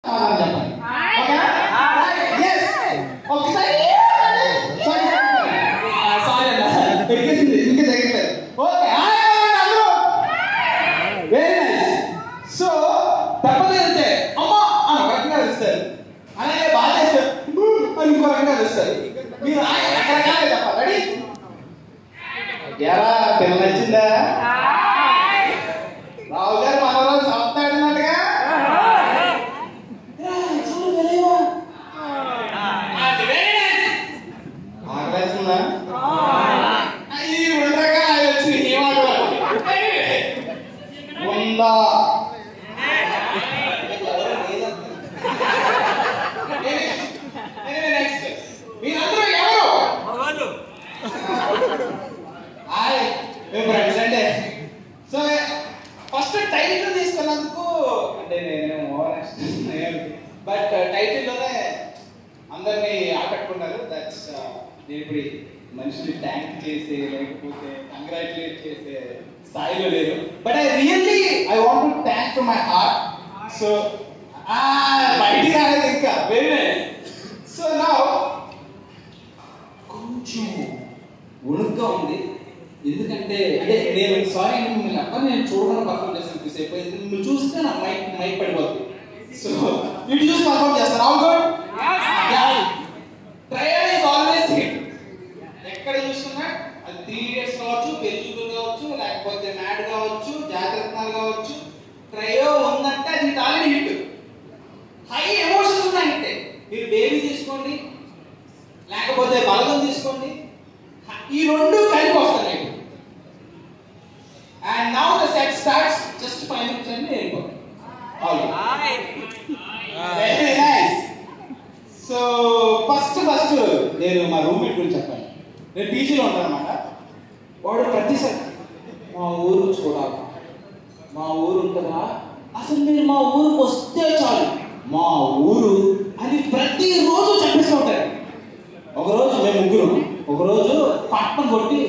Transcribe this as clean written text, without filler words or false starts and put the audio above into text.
చెప్పండి. ఓకేనా? Yes. ఒకసారి సారీ అన్న ఎక్కేసింది ఇంకా తగ్గట్లేదు. ఓకే అందరూ వెరీ నైస్. సో తప్పదు వెళ్తే అమ్మా అని ఒక రకంగా తెలుస్తారు, అలాగే బాగా చేస్తారు అని ఇంకో రకంగా తెలుస్తారు. మీరు రకరకాలుగా చెప్పాలి. రెడీ? ఎరా పిల్ల నచ్చిందా? రావు గారు మనవరాలు సంతాడినట్టుగా ఆకలేస్తుందా? ఈ రెండు రకాలు వచ్చింది ఉందా? మీరందరూ ఎవరు? ఫ్రెండ్స్ అంటే సో ఫస్ట్ టైటిల్ తీసుకున్నందుకు అంటే నేను బట్ టైటిల్లోనే అందరినీ ఆకట్టుకున్నారు. దట్స్ నేను ఇప్పుడు మనుషులు థ్యాంక్ చేసే లేకపోతే కంగ్రాచులేట్ చేసే స్థాయిలో లేరు. But I really I want to thank from my heart. So బయటికి రాలేదు ఇంకా. Very nice. సో నా కొంచెం ఉణుగ్గా ఉంది, ఎందుకంటే అంటే నేను సారీ మిమ్మల్ని అక్కడ నేను చూడకుండా పర్ఫార్మ్ చేస్తాను సేపు, మిమ్మల్ని చూస్తే నాకు మైక్ పడిపోతుంది. సో ఇటు చూసి పర్ఫార్మ్ చేస్తాను. All good. Trial is always hit. ఎక్కడ చూస్తున్నా అది 3 ఇయర్స్ కావచ్చు, పెళ్లి కావచ్చు, లేకపోతే మ్యాడ్ కావచ్చు, జాగ్రత్తలు కావచ్చు, ట్రయో ఉందంటే అది ఆల్రెడీ హిట్. హై ఎమోషన్స్ ఉన్నాయి అంటే మీరు బేబీ తీసుకోండి, లేకపోతే బలగం తీసుకోండి, ఈ రెండు కలిపి వస్తాయి. And now the set starts. Just 5 minutes and వెళ్ళిపోతాం. Very nice. సో ఫస్ట్ నేను మా రూమ్మేట్ గురించి చెప్పాను. నేను పీజీలో ఉంటాను అనమాట. వాడు ప్రతిసారి మా ఊరు చూడాలి, మా ఊరు ఉంటుందా, అసలు మీరు మా ఊరికి వస్తే చాలు మా ఊరు అని ప్రతిరోజు చెప్పిస్తూ ఉంటారు. ఒకరోజు మేము ముగ్గురు ఒకరోజు పట్టణం కొట్టి